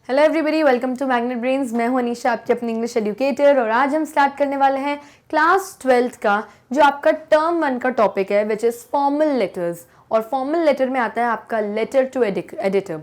Hello everybody, welcome to magnet brains. मैं हूं अनीशा, आपकी अपनी इंग्लिश एजुकेटर, और आज हम स्टार्ट करने वाले हैं क्लास 12th का जो आपका टर्म 1 का टॉपिक है, विच इज़ फॉर्मल लेटर्स। और फॉर्मल लेटर में आता है आपका लेटर टू एडिटर।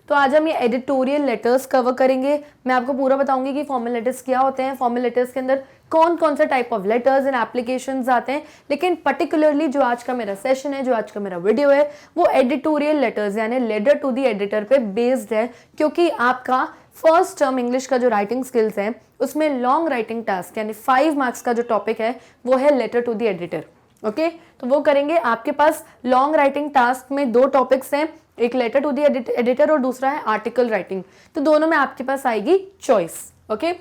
तो आज हम ये एडिटोरियल लेटर्स कवर करेंगे। मैं आपको पूरा बताऊंगी कि फॉर्मल लेटर्स क्या होते हैं, फॉर्मल लेटर्स के अंदर कौन कौन सा type of letters and applications आते हैं। लेकिन पर्टिकुलरली जो आज का मेरा सेशन है, जो आज का मेरा वीडियो है, वो एडिटोरियल लेटर्स यानी लेटर टू द एडिटर पे बेस्ड है, क्योंकि आपका फर्स्ट टर्म इंग्लिश का जो राइटिंग स्किल्स है उसमें लॉन्ग राइटिंग टास्क यानी 5 मार्क्स का जो टॉपिक है वो है letter to the editor. Okay, तो वो करेंगे। आपके पास लॉन्ग राइटिंग टास्क में 2 टॉपिक्स हैं, एक लेटर टू द एडिटर और दूसरा है आर्टिकल राइटिंग। तो दोनों में आपके पास आएगी चॉइस। ओके,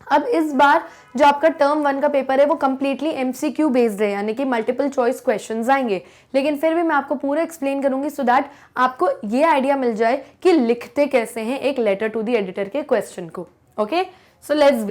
अब इस बार जो आपका टर्म 1 का पेपर है वो कंप्लीटली एमसीक्यू बेस्ड है, यानी कि मल्टीपल चॉइस क्वेश्चंस आएंगे। लेकिन फिर भी मैं आपको पूरा एक्सप्लेन करूंगी सो दैट आपको ये आइडिया मिल जाए कि लिखते कैसे हैं एक लेटर टू द एडिटर के क्वेश्चन को। ओके, सो लेट्स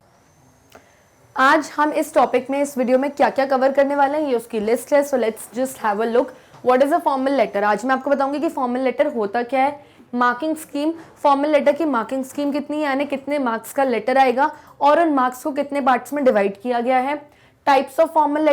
आज हम इस टॉपिक में, इस वीडियो में क्या क्या कवर करने वाले हैं, ये उसकी लिस्ट है। So let's just have a look what is a formal letter. आज मैं आपको बताऊंगी कि फॉर्मल लेटर होता क्या है, मार्किंग स्कीम, फॉर्मल लेटर की मार्किंग स्कीम कितनी है, यानी कितने मार्क्स का लेटर आएगा और उन मार्क्स को कितने पार्ट्स में डिवाइड किया गया है। टाइप्स ऑफ फॉर्मल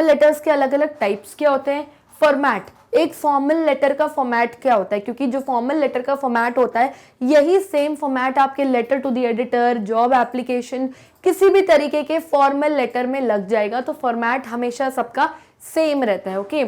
लेटर्स के अलग अलग टाइप्स क्या होते हैं। फॉर्मेट, एक फॉर्मल लेटर का फॉर्मेट क्या होता है, क्योंकि जो फॉर्मल लेटर का फॉर्मेट होता है यही सेम फॉर्मेट आपके letter to the editor, job application, किसी भी तरीके के फॉर्मल लेटर में लग जाएगा। तो फॉर्मेट हमेशा सबका सेम रहता है। Okay,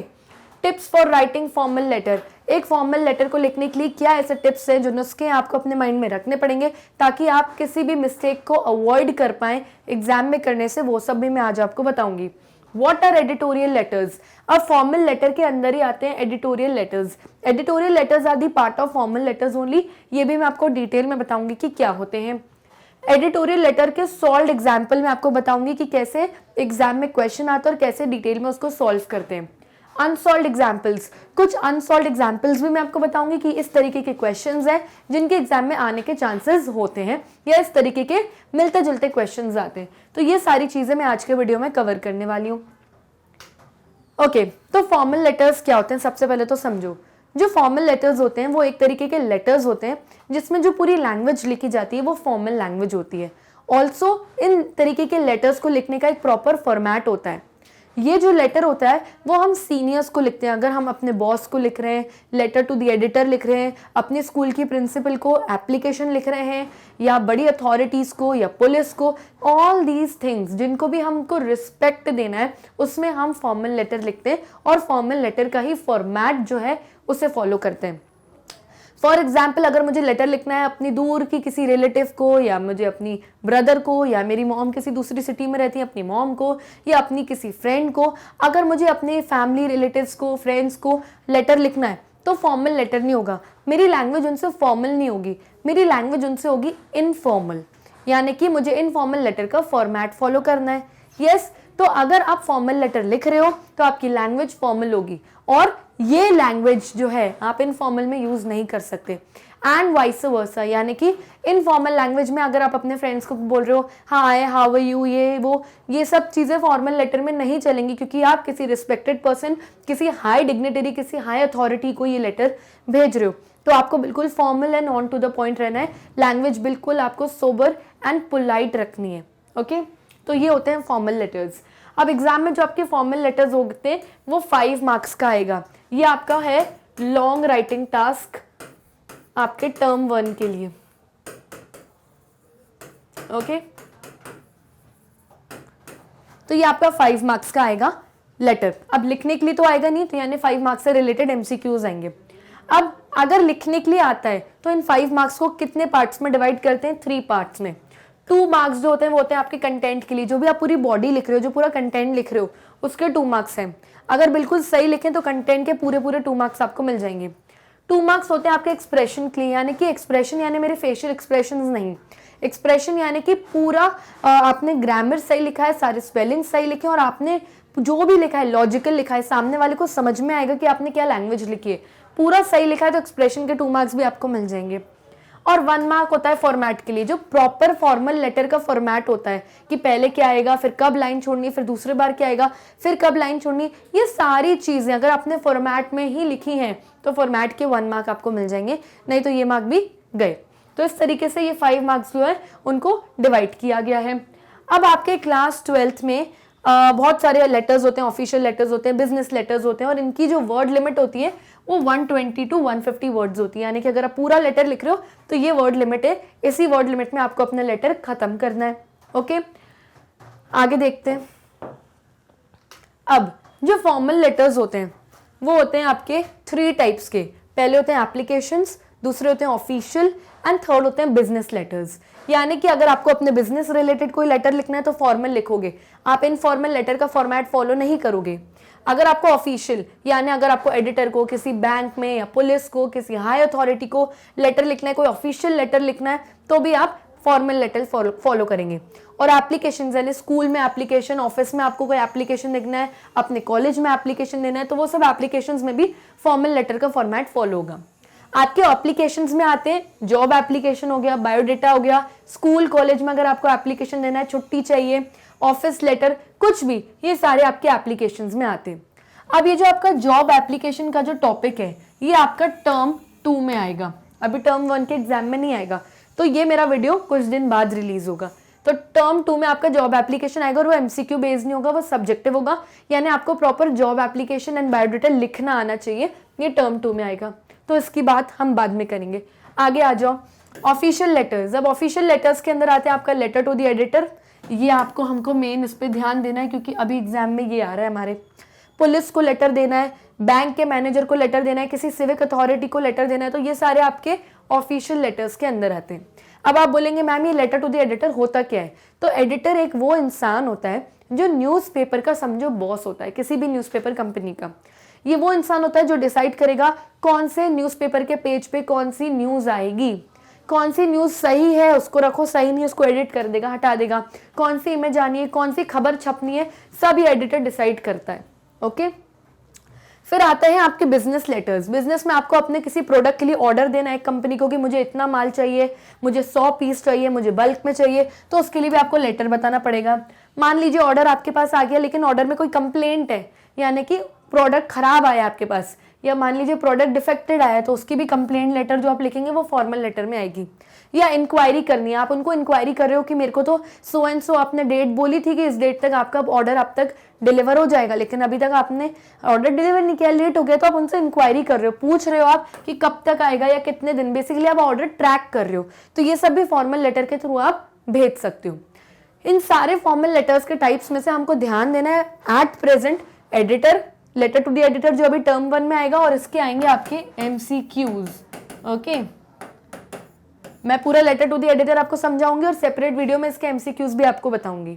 tips for writing formal letter. एक फॉर्मल लेटर को लिखने के लिए क्या ऐसे टिप्स हैं, जो नुस्खे आपको अपने माइंड में रखने पड़ेंगे ताकि आप किसी भी मिस्टेक को अवॉइड कर पाएं एग्जाम में करने से, वो सब भी मैं आज आपको बताऊंगी। What are editorial letters? अब फॉर्मल लेटर के अंदर ही आते हैं editorial letters. Editorial letters are the part of formal letters only. ये भी मैं आपको डिटेल में बताऊंगी कि क्या होते हैं। एडिटोरियल लेटर के सॉल्व एग्जाम्पल मैं आपको बताऊंगी कि कैसे एग्जाम में क्वेश्चन आता है और कैसे डिटेल में उसको सॉल्व करते हैं। अनसॉल्व एग्जाम्पल्स, कुछ अनसॉल्व एग्जाम्पल्स भी मैं आपको बताऊंगी कि इस तरीके के क्वेश्चंस हैं जिनके एग्जाम में आने के चांसेस होते हैं, या इस तरीके के मिलते जुलते क्वेश्चंस आते हैं। तो ये सारी चीजें मैं आज के वीडियो में कवर करने वाली हूँ। ओके, तो फॉर्मल लेटर्स क्या होते हैं, सबसे पहले तो समझो। जो फॉर्मल लेटर्स होते हैं वो एक तरीके के लेटर्स होते हैं जिसमें जो पूरी लैंग्वेज लिखी जाती है वो फॉर्मल लैंग्वेज होती है। ऑल्सो इन तरीके के लेटर्स को लिखने का एक प्रॉपर फॉर्मेट होता है। ये जो लेटर होता है वो हम सीनियर्स को लिखते हैं। अगर हम अपने बॉस को लिख रहे हैं, लेटर टू द एडिटर लिख रहे हैं, अपने स्कूल की प्रिंसिपल को एप्लीकेशन लिख रहे हैं, या बड़ी अथॉरिटीज़ को या पुलिस को, ऑल दीज थिंग्स जिनको भी हमको रिस्पेक्ट देना है उसमें हम फॉर्मल लेटर लिखते हैं, और फॉर्मल लेटर का ही फॉर्मेट जो है उसे फॉलो करते हैं। फॉर एग्जाम्पल, अगर मुझे लेटर लिखना है अपनी दूर की किसी रिलेटिव को, या मुझे अपनी ब्रदर को, या मेरी मॉम किसी दूसरी सिटी में रहती है अपनी मॉम को, या अपनी किसी फ्रेंड को, अगर मुझे अपने फैमिली रिलेटिव्स को, फ्रेंड्स को लेटर लिखना है तो फॉर्मल लेटर नहीं होगा। मेरी लैंग्वेज उनसे फॉर्मल नहीं होगी, मेरी लैंग्वेज उनसे होगी इनफॉर्मल, यानी कि मुझे इनफॉर्मल लेटर का फॉर्मेट फॉलो करना है। यस, तो अगर आप फॉर्मल लेटर लिख रहे हो तो आपकी लैंग्वेज फॉर्मल होगी, और ये लैंग्वेज जो है आप इनफॉर्मल में यूज नहीं कर सकते। एंड वाइस वर्सा, यानी कि इनफॉर्मल लैंग्वेज में अगर आप अपने फ्रेंड्स को बोल रहे हो हाय, हाउ आर यू, ये सब चीज़ें फॉर्मल लेटर में नहीं चलेंगी, क्योंकि आप किसी रिस्पेक्टेड पर्सन, किसी हाई डिग्निटरी, किसी हाई अथॉरिटी को ये लेटर भेज रहे हो। तो आपको बिल्कुल formal and on to the point रहना है, लैंग्वेज बिल्कुल आपको सोबर एंड पोलाइट रखनी है। ओके, तो ये होते हैं फॉर्मल लेटर्स। अब एग्जाम में जो आपके फॉर्मल लेटर्स होते हैं वो 5 मार्क्स का आएगा। ये आपका है लॉन्ग राइटिंग टास्क आपके टर्म 1 के लिए। ओके, तो ये आपका 5 मार्क्स का आएगा लेटर। अब लिखने के लिए तो आएगा नहीं, तो यानी 5 मार्क्स से रिलेटेड एमसीक्यूज आएंगे। अब अगर लिखने के लिए आता है तो इन 5 मार्क्स को कितने पार्ट्स में डिवाइड करते हैं, 3 पार्ट्स में। 2 मार्क्स जो होते हैं वो होते हैं आपके कंटेंट के लिए, जो भी आप पूरी बॉडी लिख रहे हो, जो पूरा कंटेंट लिख रहे हो उसके 2 मार्क्स हैं। अगर बिल्कुल सही लिखें तो कंटेंट के पूरे 2 मार्क्स आपको मिल जाएंगे। 2 मार्क्स होते हैं आपके एक्सप्रेशन के लिए, यानी कि एक्सप्रेशन यानी मेरे फेशियल एक्सप्रेशंस नहीं, एक्सप्रेशन यानी कि पूरा आपने ग्रामर सही लिखा है, सारे स्पेलिंग सही लिखे, और आपने जो भी लिखा है लॉजिकल लिखा है, सामने वाले को समझ में आएगा कि आपने क्या लैंग्वेज लिखी है, पूरा सही लिखा है, तो एक्सप्रेशन के 2 मार्क्स भी आपको मिल जाएंगे। और 1 मार्क होता है फॉर्मेट के लिए, जो प्रॉपर फॉर्मल लेटर का फॉर्मेट होता है कि पहले क्या आएगा, फिर कब लाइन छोड़नी, फिर दूसरी बार क्या आएगा, फिर कब लाइन छोड़नी। ये सारी चीजें अगर आपने फॉर्मेट में ही लिखी हैं तो फॉर्मेट के 1 मार्क आपको मिल जाएंगे, नहीं तो ये मार्क भी गए। तो इस तरीके से ये 5 मार्क्स जो है उनको डिवाइड किया गया है। अब आपके क्लास 12th में बहुत सारे लेटर्स होते हैं, ऑफिशियल लेटर्स होते हैं, बिजनेस लेटर्स होते हैं, और इनकी जो वर्ड लिमिट होती है वो 120 to 150 वर्ड्स होती है। यानी कि अगर आप पूरा लेटर लिख रहे हो तो ये वर्ड लिमिट है, इसी वर्ड लिमिट में आपको अपना लेटर खत्म करना है। ओके, आगे देखते हैं। अब जो फॉर्मल लेटर्स होते हैं वो होते हैं आपके 3 टाइप्स के। पहले होते हैं एप्लीकेशंस, दूसरे होते हैं ऑफिशियल, एंड थर्ड होते हैं बिजनेस लेटर्स। यानी कि अगर आपको अपने बिजनेस रिलेटेड कोई लेटर लिखना है तो फॉर्मल लिखोगे, आप इनफॉर्मल लेटर का फॉर्मेट फॉलो नहीं करोगे। अगर आपको ऑफिशियल, यानी अगर आपको एडिटर को, किसी बैंक में या पुलिस को, किसी हाई अथॉरिटी को लेटर लिखना है, कोई ऑफिशियल लेटर लिखना है, तो भी आप फॉर्मल लेटर फॉलो करेंगे। और एप्लीकेशन, यानी स्कूल में एप्लीकेशन, ऑफिस में आपको कोई एप्लीकेशन लिखना है, अपने कॉलेज में एप्लीकेशन देना है, तो वो सब एप्लीकेशंस में भी फॉर्मल लेटर का फॉर्मेट फॉलो होगा। आपके एप्लीकेशंस में आते हैं जॉब एप्लीकेशन हो गया, बायोडेटा हो गया, स्कूल कॉलेज में अगर आपको एप्लीकेशन देना है, छुट्टी चाहिए, ऑफिस लेटर, कुछ भी, ये सारे आपके एप्लीकेशंस में आते हैं। अब ये जो आपका जॉब एप्लीकेशन का जो टॉपिक है ये आपका टर्म 2 में आएगा, अभी टर्म 1 के एग्जाम में नहीं आएगा, तो ये मेरा वीडियो कुछ दिन बाद रिलीज होगा। तो टर्म 2 में आपका जॉब एप्लीकेशन आएगा और वो एमसीक्यू बेस्ड नहीं होगा, वो सब्जेक्टिव होगा, यानी आपको proper job application and biodata लिखना आना चाहिए, ये टर्म 2 में आएगा। तो इसकी बात हम बाद में करेंगे। आगे आ जाओ, ऑफिशियल लेटर्स। अब ऑफिशियल लेटर्स के अंदर आते हैं आपका लेटर टू द एडिटर। ये आपको हमको मेन इस पर ध्यान देना है क्योंकि अभी एग्जाम में ये आ रहा है हमारे। पुलिस को लेटर देना है, बैंक के मैनेजर को लेटर देना है, किसी सिविक अथॉरिटी को लेटर देना है, तो ये सारे आपके ऑफिशियल लेटर्स के अंदर आते हैं। अब आप बोलेंगे मैम ये लेटर टू द एडिटर होता क्या है? तो एडिटर एक वो इंसान होता है जो न्यूज़पेपर का समझो बॉस होता है, किसी भी न्यूज़पेपर कंपनी का। ये वो इंसान होता है जो डिसाइड करेगा कौन से न्यूज़पेपर के पेज पे कौन सी न्यूज़ आएगी, कौन सी न्यूज़ सही है उसको रखो, सही नहीं उसको एडिट कर देगा, हटा देगा, कौन सी इमेज आनी है, कौन सी खबर छपनी है, सब ये एडिटर डिसाइड करता है। ओके, फिर आता है आपके बिजनेस लेटर्स। बिजनेस में आपको अपने किसी प्रोडक्ट के लिए ऑर्डर देना है कंपनी को कि मुझे इतना माल चाहिए, मुझे 100 पीस चाहिए, मुझे बल्क में चाहिए, तो उसके लिए भी आपको लेटर बताना पड़ेगा। मान लीजिए ऑर्डर आपके पास आ गया लेकिन ऑर्डर में कोई कंप्लेंट है, यानी कि प्रोडक्ट खराब आया आपके पास, या मान लीजिए प्रोडक्ट डिफेक्टेड आया, तो उसकी भी कंप्लेंट लेटर जो आप लिखेंगे वो फॉर्मल लेटर में आएगी। या इंक्वायरी करनी है, आप उनको इंक्वायरी कर रहे हो कि मेरे को तो सो एंड सो आपने डेट बोली थी कि इस डेट तक आपका ऑर्डर अब तक डिलीवर हो जाएगा, लेकिन अभी तक आपने ऑर्डर डिलीवर नहीं किया, लेट हो गया, तो आप उनसे इंक्वायरी कर रहे हो, पूछ रहे हो आप कि कब तक आएगा या कितने दिन, बेसिकली आप ऑर्डर ट्रैक कर रहे हो। तो ये सब भी फॉर्मल लेटर के थ्रू आप भेज सकते हो। इन सारे फॉर्मल लेटर्स के टाइप्स में से हमको ध्यान देना है at present editor, letter to the editor जो अभी टर्म 1 में आएगा, और इसके आएंगे आपके एमसीक्यूज। ओके, मैं पूरा लेटर टू द एडिटर आपको समझाऊंगी और सेपरेट वीडियो में इसके एमसीक्यूज भी आपको बताऊंगी।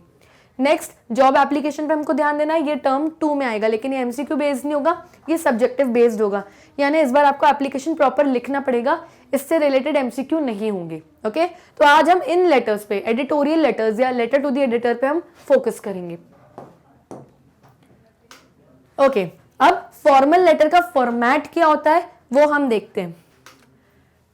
नेक्स्ट, जॉब एप्लीकेशन पे हमको ध्यान देना है, ये टर्म 2 में आएगा, लेकिन ये एमसीक्यू बेस्ड नहीं होगा, ये सब्जेक्टिव बेस्ड होगा, यानी इस बार आपको एप्लीकेशन प्रॉपर लिखना पड़ेगा, इससे रिलेटेड एमसीक्यू नहीं होंगे। ओके, तो आज हम इन लेटर्स पे, एडिटोरियल लेटर्स या लेटर टू द एडिटर पे हम फोकस करेंगे। ओके, अब फॉर्मल लेटर का फॉर्मेट क्या होता है वो हम देखते हैं।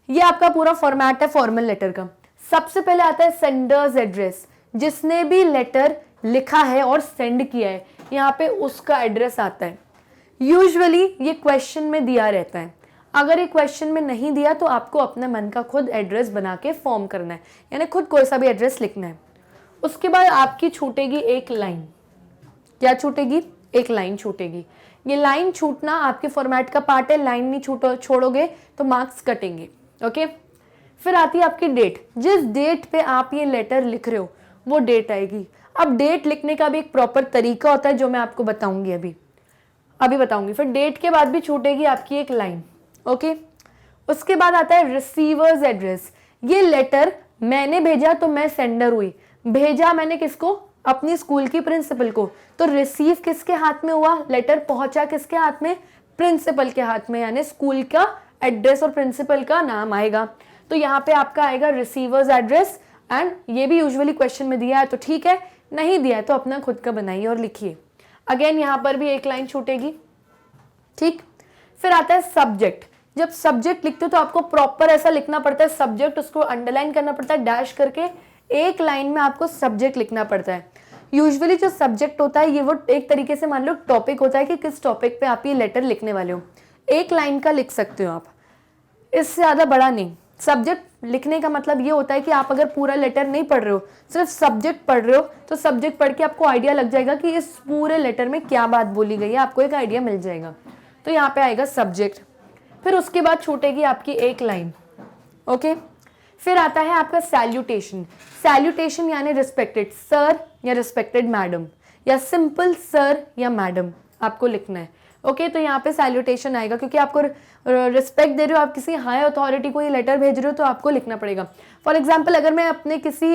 ये आपका पूरा फॉर्मेट है फॉर्मल लेटर का। सबसे पहले आता है सेंडर्स एड्रेस, जिसने भी लेटर लिखा है और सेंड किया है, यहाँ पे उसका एड्रेस आता है। यूजुअली ये क्वेश्चन में दिया रहता है, अगर ये क्वेश्चन में नहीं दिया तो आपको अपने मन का खुद एड्रेस बना के फॉर्म करना है, यानी खुद कोई सा भी एड्रेस लिखना है। उसके बाद आपकी छूटेगी एक लाइन। क्या छूटेगी? एक लाइन छूटेगी। ये लाइन छूटना आपके फॉर्मेट का पार्ट है, लाइन नहीं छोड़ोगे तो मार्क्स कटेंगे। ओके, फिर आती है आपकी डेट, जिस डेट पे आप ये लेटर लिख रहे हो वो डेट आएगी। अब डेट लिखने का भी एक प्रॉपर तरीका होता है जो मैं आपको बताऊंगी, अभी बताऊंगी। फिर डेट के बाद भी छूटेगी आपकी एक लाइन। ओके, उसके बाद आता है रिसीवर्स एड्रेस। ये लेटर मैंने भेजा तो मैं सेंडर हुई, भेजा मैंने किसको? अपनी स्कूल की प्रिंसिपल को, तो रिसीव किसके हाथ में हुआ? लेटर पहुंचा किसके हाथ में? प्रिंसिपल के हाथ में, यानी स्कूल का एड्रेस और प्रिंसिपल का नाम आएगा। तो यहाँ पे आपका आएगा रिसीवर्स एड्रेस, एंड ये भी यूजुअली क्वेश्चन में दिया है तो ठीक है, नहीं दिया है तो अपना खुद का बनाइए और लिखिए। अगेन यहाँ पर भी एक लाइन छूटेगी। ठीक, फिर आता है सब्जेक्ट। जब सब्जेक्ट लिखते हो तो आपको प्रॉपर ऐसा लिखना पड़ता है सब्जेक्ट, उसको अंडरलाइन करना पड़ता है डैश करके, एक लाइन में आपको सब्जेक्ट लिखना पड़ता है। यूजुअली जो सब्जेक्ट होता है ये वो एक तरीके से मान लो टॉपिक होता है कि किस टॉपिक पे आप ये लेटर लिखने वाले हो, एक लाइन का लिख सकते हो आप, इससे ज़्यादा बड़ा नहीं। सब्जेक्ट लिखने का मतलब ये होता है कि आप अगर पूरा लेटर नहीं पढ़ रहे हो, सिर्फ सब्जेक्ट पढ़ रहे हो, तो सब्जेक्ट पढ़ के आपको आइडिया लग जाएगा कि इस पूरे लेटर में क्या बात बोली गई है, आपको एक आइडिया मिल जाएगा। तो यहाँ पे आएगा सब्जेक्ट। फिर उसके बाद छूटेगी आपकी एक लाइन। ओके, फिर आता है आपका सैल्यूटेशन। सैल्यूटेशन यानी रिस्पेक्टेड सर या रिस्पेक्टेड मैडम, या सिंपल सर या मैडम आपको लिखना है। ओके, तो यहाँ पे सैल्यूटेशन आएगा क्योंकि आपको रिस्पेक्ट दे रहे हो, आप किसी हाई अथॉरिटी को ये लेटर भेज रहे हो तो आपको लिखना पड़ेगा। फॉर एग्जाम्पल, अगर मैं अपने किसी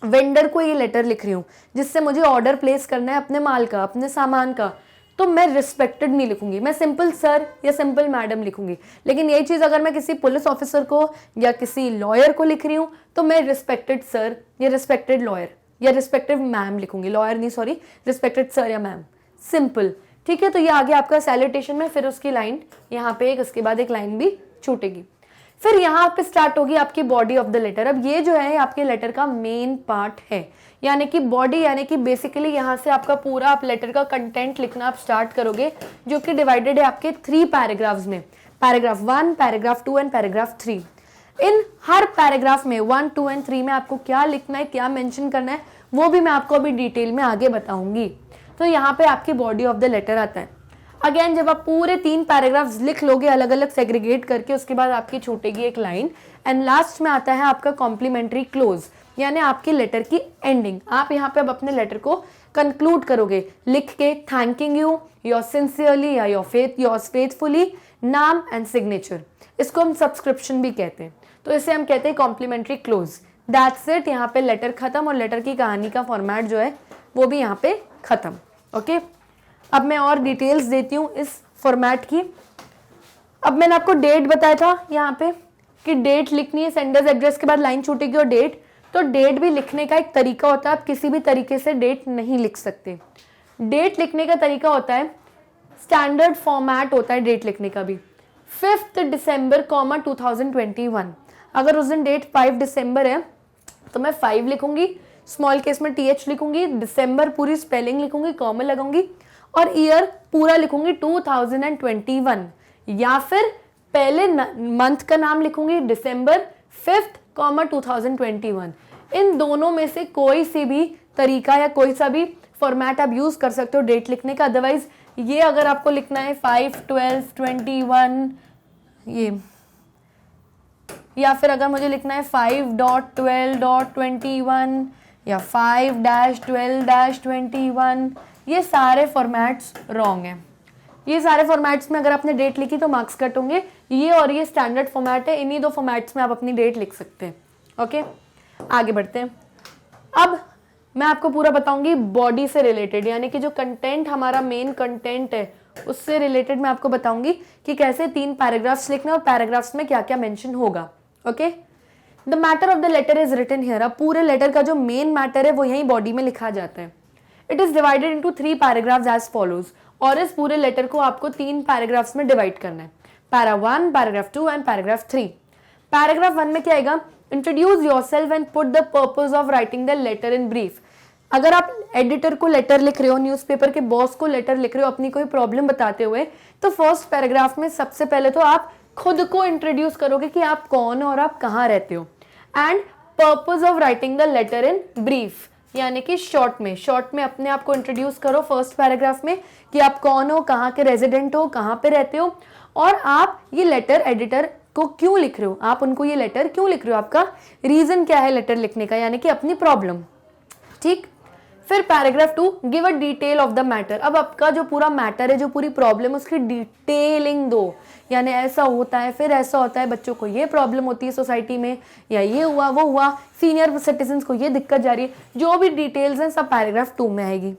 वेंडर को ये लेटर लिख रही हूँ जिससे मुझे ऑर्डर प्लेस करना है अपने माल का, अपने सामान का, तो मैं रिस्पेक्टेड नहीं लिखूंगी, मैं सिंपल सर या सिंपल मैडम लिखूंगी। लेकिन यही चीज़ अगर मैं किसी पुलिस ऑफिसर को या किसी लॉयर को लिख रही हूँ तो मैं रिस्पेक्टेड सर या रिस्पेक्टेड लॉयर या रिस्पेक्टेड मैम लिखूंगी, लॉयर नहीं सॉरी, रिस्पेक्टेड सर या मैम, सिंपल। ठीक है, तो ये आ गया आपका सैल्यूटेशन में। फिर उसकी लाइन यहाँ पे एक, उसके बाद एक लाइन भी छूटेगी। फिर यहाँ पे स्टार्ट होगी आपकी बॉडी ऑफ द लेटर। अब ये जो है आपके लेटर का मेन पार्ट है, यानी कि बॉडी, यानी कि बेसिकली यहाँ से आपका पूरा आप लेटर का कंटेंट लिखना आप स्टार्ट करोगे, जो कि डिवाइडेड है आपके 3 पैराग्राफ्स में, paragraph 1, paragraph 2 and paragraph 3। In her paragraph में 1, 2 एंड 3 में आपको क्या लिखना है, क्या मेंशन करना है, वो भी मैं आपको अभी डिटेल में आगे बताऊंगी। तो यहाँ पे आपकी बॉडी ऑफ द लेटर आता है। अगेन जब आप पूरे 3 पैराग्राफ्स लिख लोगे अलग अलग सेग्रीगेट करके, उसके बाद आपकी छूटेगी एक लाइन, एंड लास्ट में आता है आपका कॉम्प्लीमेंट्री क्लोज, यानी आपकी लेटर की एंडिंग। आप यहाँ पे अब अपने लेटर को कंक्लूड करोगे लिख के थैंकिंग यू, योर सिंसियरली या योर्स फेथफुली, नाम एंड सिग्नेचर। इसको हम सब्सक्रिप्शन भी कहते हैं, तो इसे हम कहते हैं कॉम्प्लीमेंट्री क्लोज। दैट्स इट, यहाँ पे लेटर खत्म, और लेटर की कहानी का फॉर्मेट जो है वो भी यहाँ पे खत्म। ओके, अब मैं और डिटेल्स देती हूँ इस फॉर्मेट की। अब मैंने आपको डेट बताया था यहाँ पे कि डेट लिखनी है, सेंडर्स एड्रेस के बाद लाइन छूटेगी और डेट। तो डेट भी लिखने का एक तरीका होता है, आप किसी भी तरीके से डेट नहीं लिख सकते। डेट लिखने का तरीका होता है, स्टैंडर्ड फॉर्मेट होता है डेट लिखने का भी, 5 दिसंबर 2021। अगर उस दिन डेट 5 दिसंबर है तो मैं 5 लिखूंगी, स्मॉल केस में TH लिखूंगी, दिसंबर पूरी स्पेलिंग लिखूंगी, कॉमा लगाऊंगी, और ईयर पूरा लिखूंगी 2021, या फिर पहले मंथ का नाम लिखूंगी दिसंबर 5th, 2021। इन दोनों में से कोई सी भी तरीका या कोई सा भी फॉर्मेट आप यूज कर सकते हो डेट लिखने का। अदरवाइज ये अगर आपको लिखना है 5/12/21 ये, या फिर अगर मुझे लिखना है 5.12.21 या 5-12-21, ये सारे फॉर्मेट्स रॉन्ग हैं। ये सारे फॉर्मेट्स में अगर आपने डेट लिखी तो मार्क्स कट होंगे। ये और ये स्टैंडर्ड फॉर्मेट है, इन्हीं 2 फॉर्मेट्स में आप अपनी डेट लिख सकते हैं। ओके, आगे बढ़ते हैं। अब मैं आपको पूरा बताऊंगी बॉडी से रिलेटेड, यानी कि जो कंटेंट हमारा मेन कंटेंट है उससे रिलेटेड मैं आपको बताऊंगी कि कैसे 3 पैराग्राफ्स लिखना और पैराग्राफ्स में क्या क्या मेंशन होगा। Okay, the matter of the letter is written here. अब पूरे लेटर का जो मेन मैटर है वो यही बॉडी में लिखा जाता है। It is divided into 3 paragraphs as follows, और इस पूरे लेटर को आपको 3 पैराग्राफ्स में डिवाइड करना है, para 1, paragraph 2 and paragraph 3। Paragraph 1 में क्या आएगा, introduce yourself and put the purpose of writing the letter in brief. अगर आप एडिटर को लेटर लिख रहे हो, न्यूज़पेपर के बॉस को लेटर लिख रहे हो अपनी कोई प्रॉब्लम बताते हुए, तो फर्स्ट पैराग्राफ में सबसे पहले तो आप खुद को इंट्रोड्यूस करोगे कि आप कौन हो और आप कहाँ रहते हो, and purpose of writing the letter in brief, यानी कि शॉर्ट में अपने आप को इंट्रोड्यूस करो फर्स्ट पैराग्राफ में कि आप कौन हो, कहाँ के रेजिडेंट हो, कहाँ पे रहते हो, और आप ये लेटर एडिटर को क्यों लिख रहे हो, आप उनको ये लेटर क्यों लिख रहे हो, आपका रीजन क्या है लेटर लिखने का, यानी कि अपनी प्रॉब्लम। ठीक, फिर paragraph 2, give a detail of the matter. अब आपका जो पूरा मैटर है, जो पूरी प्रॉब्लम है, उसकी डिटेलिंग दो, यानी ऐसा होता है, फिर ऐसा होता है, बच्चों को ये प्रॉब्लम होती है सोसाइटी में, या ये हुआ वो हुआ, सीनियर सिटीजन को ये दिक्कत जा रही है, जो भी डिटेल्स हैं सब पैराग्राफ 2 में आएगी।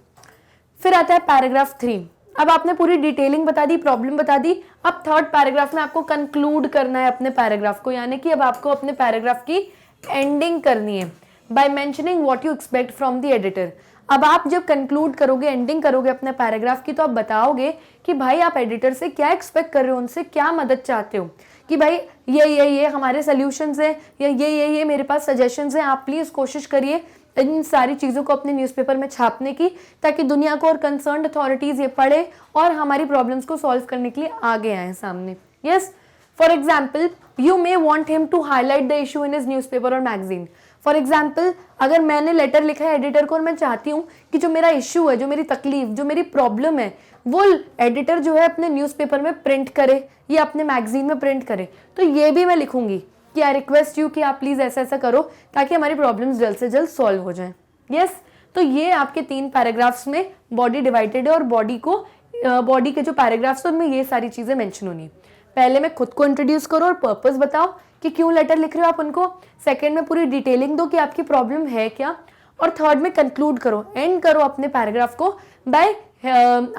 फिर आता है पैराग्राफ 3। अब आपने पूरी डिटेलिंग बता दी, प्रॉब्लम बता दी, अब थर्ड पैराग्राफ में आपको कंक्लूड करना है अपने पैराग्राफ को, यानी कि अब आपको अपने पैराग्राफ की एंडिंग करनी है by mentioning what you expect from the editor. अब आप जब कंक्लूड करोगे, एंडिंग करोगे अपने पैराग्राफ की, तो आप बताओगे कि भाई आप एडिटर से क्या एक्सपेक्ट कर रहे हो, उनसे क्या मदद चाहते हो, कि भाई ये हमारे सॉल्यूशंस हैं, या ये मेरे पास सजेशंस हैं, आप प्लीज़ कोशिश करिए इन सारी चीज़ों को अपने न्यूज़पेपर में छापने की, ताकि दुनिया को और कंसर्न्ड अथॉरिटीज़ ये पढ़े और हमारी प्रॉब्लम्स को सॉल्व करने के लिए आगे आए सामने। Yes, for example you may want him to highlight the issue in his newspaper और मैगजीन। फॉर एग्जाम्पल अगर मैंने लेटर लिखा है एडिटर को और मैं चाहती हूँ कि जो मेरा इशू है, जो मेरी तकलीफ, जो मेरी प्रॉब्लम है, वो एडिटर जो है अपने न्यूज़पेपर में प्रिंट करे या अपने मैगजीन में प्रिंट करे, तो ये भी मैं लिखूंगी कि आई रिक्वेस्ट यू कि आप प्लीज़ ऐसा ऐसा करो ताकि हमारी प्रॉब्लम्स जल्द से जल्द सॉल्व हो जाएं। यस, तो ये आपके 3 पैराग्राफ्स में बॉडी डिवाइडेड है और बॉडी के जो पैराग्राफ्स है उनमें ये सारी चीज़ें मेंशन होनी। पहले मैं खुद को इंट्रोड्यूस करो और पर्पस बताओ कि क्यों लेटर लिख रहे हो आप उनको। सेकेंड में पूरी डिटेलिंग दो कि आपकी प्रॉब्लम है क्या। और थर्ड में कंक्लूड करो, एंड करो अपने पैराग्राफ को बाय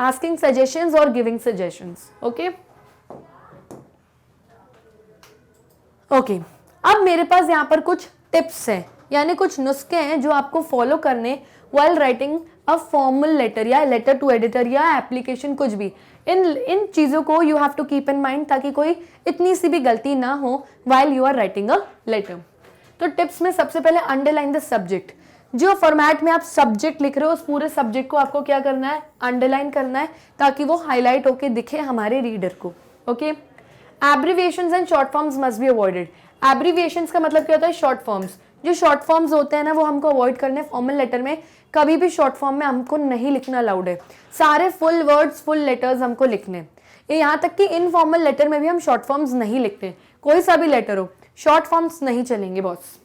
आस्किंग सजेशंस और गिविंग सजेशंस। ओके ओके, अब मेरे पास यहाँ पर कुछ टिप्स हैं, यानी कुछ नुस्खे हैं जो आपको फॉलो करने while writing a formal letter या लेटर टू एडिटर या एप्लीकेशन, कुछ भी। इन चीज़ों को you have to keep in mind ताकि कोई इतनी सी भी गलती ना हो while you are writing a letter। तो टिप्स में सबसे पहले अंडरलाइन द सब्जेक्ट। जो फॉर्मेट में आप सब्जेक्ट लिख रहे हो उस पूरे सब्जेक्ट को आपको क्या करना है, अंडरलाइन करना है ताकि वो हाईलाइट होके दिखे हमारे रीडर को। Okay, abbreviations and short forms must be avoided. Abbreviations का मतलब क्या होता है, शॉर्ट फॉर्म्स। जो शॉर्ट फॉर्म्स होते हैं ना वो हमको अवॉइड करने। फॉर्मल लेटर में कभी भी शॉर्ट फॉर्म में हमको नहीं लिखना अलाउड है, सारे फुल वर्ड्स फुल लेटर्स हमको लिखने। यहाँ तक कि इनफॉर्मल लेटर में भी हम शॉर्ट फॉर्म्स नहीं लिखते, कोई सा भी लेटर हो शॉर्ट फॉर्म्स नहीं चलेंगे बॉस।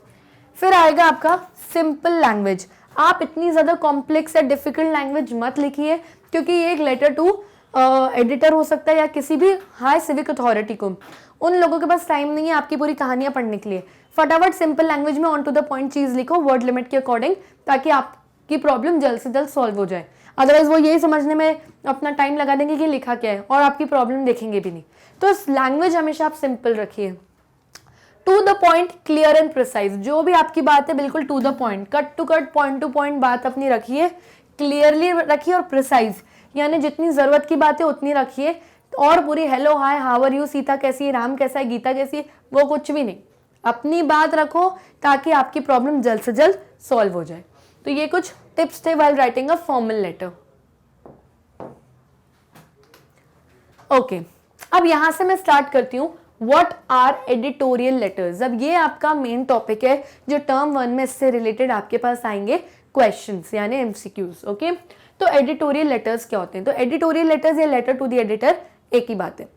फिर आएगा आपका सिंपल लैंग्वेज। आप इतनी ज़्यादा कॉम्प्लेक्स या डिफिकल्ट लैंग्वेज मत लिखिए क्योंकि ये एक लेटर टू एडिटर हो सकता है या किसी भी हाई सिविक अथॉरिटी को। उन लोगों के पास टाइम नहीं है आपकी पूरी कहानियां पढ़ने के लिए। फटाफट सिंपल लैंग्वेज में ऑन टू द पॉइंट चीज़ लिखो वर्ड लिमिट के अकॉर्डिंग ताकि आपकी प्रॉब्लम जल्द से जल्द सॉल्व हो जाए। अदरवाइज वो यही समझने में अपना टाइम लगा देंगे कि लिखा क्या है और आपकी प्रॉब्लम देखेंगे भी नहीं। तो इस लैंग्वेज हमेशा आप सिंपल रखिए, to the point, clear and precise. जो भी आपकी बात है बिल्कुल to the point, cut to cut, point to point बात अपनी रखिए, क्लियरली रखिए और प्रिसाइज, यानी जितनी जरूरत की बात है उतनी रखिए। और पूरी hello hi how are you, Sita कैसी है, राम कैसा है, गीता कैसी है, वो कुछ भी नहीं। अपनी बात रखो ताकि आपकी प्रॉब्लम जल्द से जल्द सॉल्व हो जाए। तो ये कुछ टिप्स थे while writing a formal letter. Okay, अब यहां से मैं स्टार्ट करती हूँ व्हाट आर एडिटोरियल लेटर्स। अब ये आपका मेन टॉपिक है जो टर्म 1 में इससे रिलेटेड आपके पास आएंगे क्वेश्चंस यानी एमसीक्यूज। ओके, तो एडिटोरियल लेटर्स क्या होते हैं? तो एडिटोरियल लेटर्स या लेटर टू द एडिटर एक ही बात है।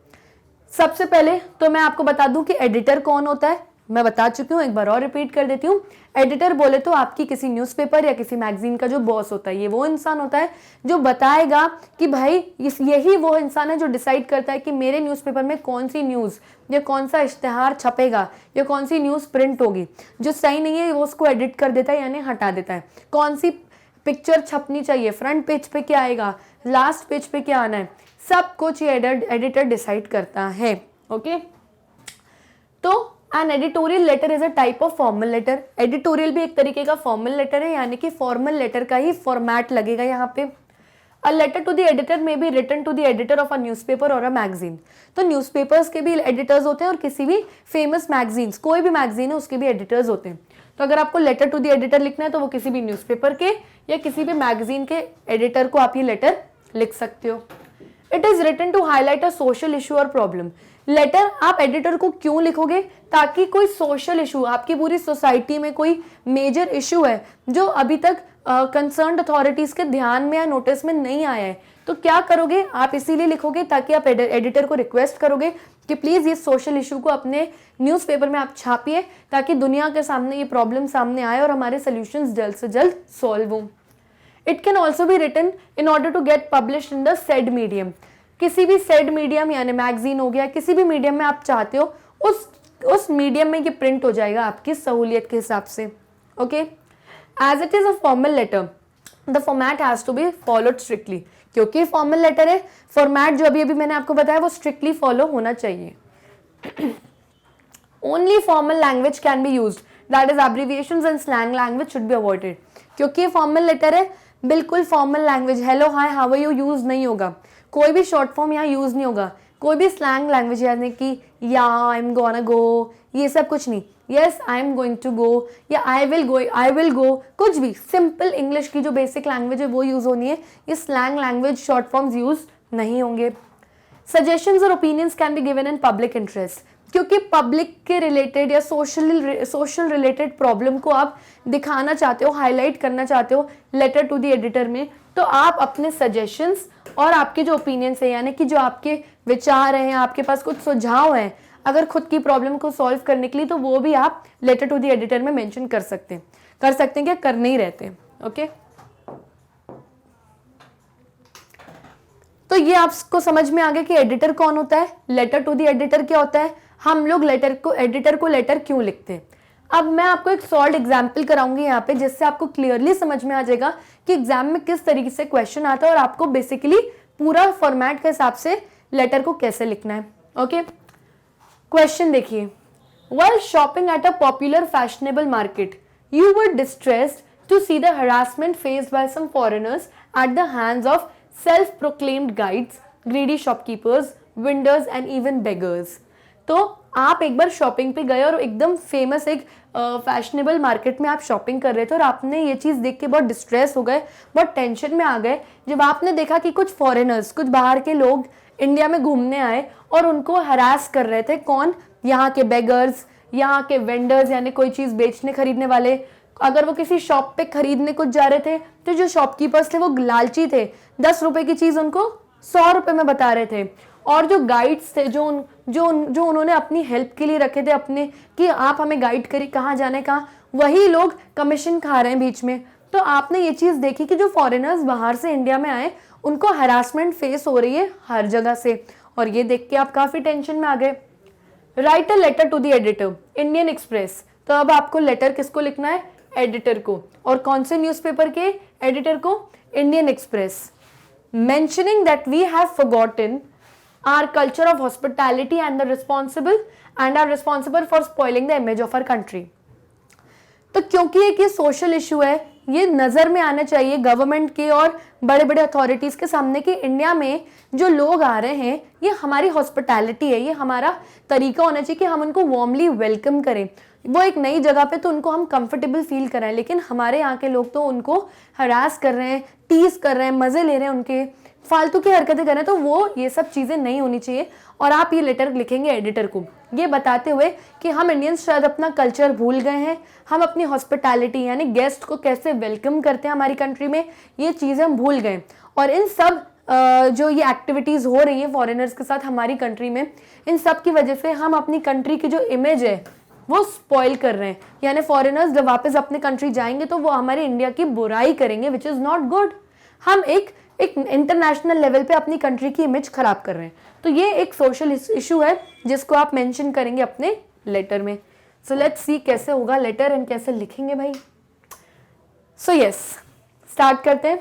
सबसे पहले तो मैं आपको बता दूं कि एडिटर कौन होता है, मैं बता चुकी हूँ, एक बार और रिपीट कर देती हूँ। एडिटर बोले तो आपकी किसी न्यूज़पेपर या किसी मैगजीन का जो बॉस होता है, ये वो इंसान होता है जो बताएगा कि भाई यही वो इंसान है जो डिसाइड करता है कि मेरे न्यूज़पेपर में कौन सी न्यूज़ या कौन सा इश्तेहार छपेगा या कौन सी न्यूज़ प्रिंट होगी। जो सही नहीं है वो उसको एडिट कर देता है यानी हटा देता है। कौन सी पिक्चर छपनी चाहिए, फ्रंट पेज पे क्या आएगा, लास्ट पेज पे क्या आना है, सब कुछ ये एडिटर डिसाइड करता है। ओके, तो an editorial letter is a type of formal letter. Editorial भी एक तरीके का फॉर्मल लेटर है यानी कि फॉर्मल लेटर का ही फॉर्मेट लगेगा यहाँ पे। A letter to the editor में be written to the editor of a newspaper और अ मैगजीन। तो न्यूज़पेपर्स के भी एडिटर्स होते हैं और किसी भी फेमस मैगजीन्स, कोई भी मैगजीन है उसके भी एडिटर्स होते हैं। तो अगर आपको लेटर टू द एडिटर लिखना है तो वो किसी भी न्यूज़पेपर के या किसी भी मैगजीन के एडिटर को आप ये लेटर लिख सकते हो। It is written to highlight a social issue और प्रॉब्लम। लेटर आप एडिटर को क्यों लिखोगे? ताकि कोई सोशल इशू, आपकी पूरी सोसाइटी में कोई मेजर इशू है जो अभी तक कंसर्न्ड अथॉरिटीज के ध्यान में या नोटिस में नहीं आया है, तो क्या करोगे आप इसीलिए लिखोगे ताकि आप एडिटर को रिक्वेस्ट करोगे कि प्लीज ये सोशल इशू को अपने न्यूज़पेपर में आप छापिए ताकि दुनिया के सामने ये प्रॉब्लम सामने आए और हमारे सोल्यूशंस जल्द से जल्द सॉल्व हों। It can also be written in order to get published in the said medium. किसी भी सेड मीडियम यानी मैगजीन हो गया, किसी भी मीडियम में आप चाहते हो उस मीडियम में ये प्रिंट हो जाएगा आपकी सहूलियत के हिसाब से। Okay, as it is a formal letter the format has to be followed strictly. क्योंकि फॉर्मल लेटर है, फॉर्मेट जो अभी मैंने आपको बताया वो स्ट्रिक्टली फॉलो होना चाहिए। Only formal language can be used, that is abbreviations and slang language should be avoided. क्योंकि ये फॉर्मल लेटर है, बिल्कुल formal language hello hi how are you use नहीं होगा, कोई भी शॉर्ट फॉर्म यहाँ यूज नहीं होगा, कोई भी स्लैंग लैंग्वेज यानी कि या आई एम गोना गो, ये सब कुछ नहीं। Yes I am going to go या आई विल गो, कुछ भी सिंपल इंग्लिश की जो बेसिक लैंग्वेज है वो यूज होनी है। ये slang language short forms use नहीं होंगे। सजेशंस और opinions can be given in public interest. क्योंकि पब्लिक के रिलेटेड या सोशल रिलेटेड प्रॉब्लम को आप दिखाना चाहते हो, हाईलाइट करना चाहते हो लेटर टू द एडिटर में, तो आप अपने सजेशंस और आपके जो ओपिनियंस है, यानी कि जो आपके विचार हैं, आपके पास कुछ सुझाव हैं अगर खुद की प्रॉब्लम को सॉल्व करने के लिए, तो वो भी आप लेटर टू द एडिटर में मेंशन कर सकते हैं क्या, करने ही रहते हैं। ओके, तो ये आपको समझ में आ गया कि एडिटर कौन होता है, लेटर टू द एडिटर क्या होता है, हम लोग एडिटर को लेटर क्यों लिखते हैं। अब मैं आपको एक सॉल्व एग्जाम्पल कराऊंगी यहाँ पे, जिससे आपको क्लियरली समझ में आ जाएगा कि एग्जाम में किस तरीके से क्वेश्चन आता है और आपको बेसिकली पूरा फॉर्मेट के हिसाब से लेटर को कैसे लिखना है। ओके, क्वेश्चन देखिए, while shopping at a popular fashionable market, you were distressed to see the harassment faced by some foreigners at the hands of self-proclaimed guides, greedy shopkeepers, vendors and even beggars. तो आप एक बार shopping पे गए और एकदम famous एक fashionable market में आप शॉपिंग कर रहे थे और आपने ये चीज़ देख के बहुत डिस्ट्रेस हो गए, बहुत टेंशन में आ गए जब आपने देखा कि कुछ फॉरेनर्स, कुछ बाहर के लोग इंडिया में घूमने आए और उनको हरास कर रहे थे। कौन? यहाँ के बेगर्स, यहाँ के वेंडर्स, यानी कोई चीज़ बेचने खरीदने वाले। अगर वो किसी शॉप पे खरीदने कुछ जा रहे थे तो जो शॉपकीपर्स थे वो लालची थे, 10 रुपए की चीज़ उनको 100 रुपए में बता रहे थे। और जो गाइड्स थे, जो उन्होंने अपनी हेल्प के लिए रखे थे अपने, कि आप हमें गाइड करिए कहाँ जाने कहाँ, वही लोग कमीशन खा रहे हैं बीच में। तो आपने ये चीज़ देखी कि जो फॉरेनर्स बाहर से इंडिया में आए उनको हरासमेंट फेस हो रही है हर जगह से, और ये देख के आप काफ़ी टेंशन में आ गए। Write a letter to the editor, Indian Express. तो अब आपको लेटर किसको लिखना है? एडिटर को। और कौन से न्यूज़पेपर के एडिटर को? Indian Express. Mentioning that we have forgotten our culture of hospitality and are responsible for spoiling the image of our country. तो क्योंकि एक ये सोशल इशू है, ये नज़र में आना चाहिए गवर्नमेंट के और बड़े बड़े अथॉरिटीज़ के सामने कि इंडिया में जो लोग आ रहे हैं ये हमारी हॉस्पिटैलिटी है, ये हमारा तरीका होना चाहिए कि हम उनको वार्मली वेलकम करें। वो एक नई जगह पे तो उनको हम कंफर्टेबल फील कराएं, लेकिन हमारे यहाँ के लोग तो उनको हरास कर रहे हैं, टीज कर रहे हैं, मज़े ले रहे हैं, उनके फालतू की हरकतें कर रहे हैं। तो वो ये सब चीज़ें नहीं होनी चाहिए। और आप ये लेटर लिखेंगे एडिटर को ये बताते हुए कि हम इंडियंस शायद अपना कल्चर भूल गए हैं, हम अपनी हॉस्पिटैलिटी यानी गेस्ट को कैसे वेलकम करते हैं हमारी कंट्री में, ये चीज़ें हम भूल गए। और इन सब जो ये एक्टिविटीज़ हो रही है फॉरेनर्स के साथ हमारी कंट्री में, इन सब की वजह से हम अपनी कंट्री की जो इमेज है वो स्पॉइल कर रहे हैं। यानी फॉरेनर्स जब वापस अपने कंट्री जाएंगे तो वो हमारे इंडिया की बुराई करेंगे, विच इज़ नॉट गुड। हम एक इंटरनेशनल लेवल पे अपनी कंट्री की इमेज खराब कर रहे हैं। तो ये एक सोशल इशू है जिसको आप मेंशन करेंगे अपने लेटर में। सो लेट्स सी कैसे होगा लेटर एंड कैसे लिखेंगे भाई। सो यस, स्टार्ट करते हैं।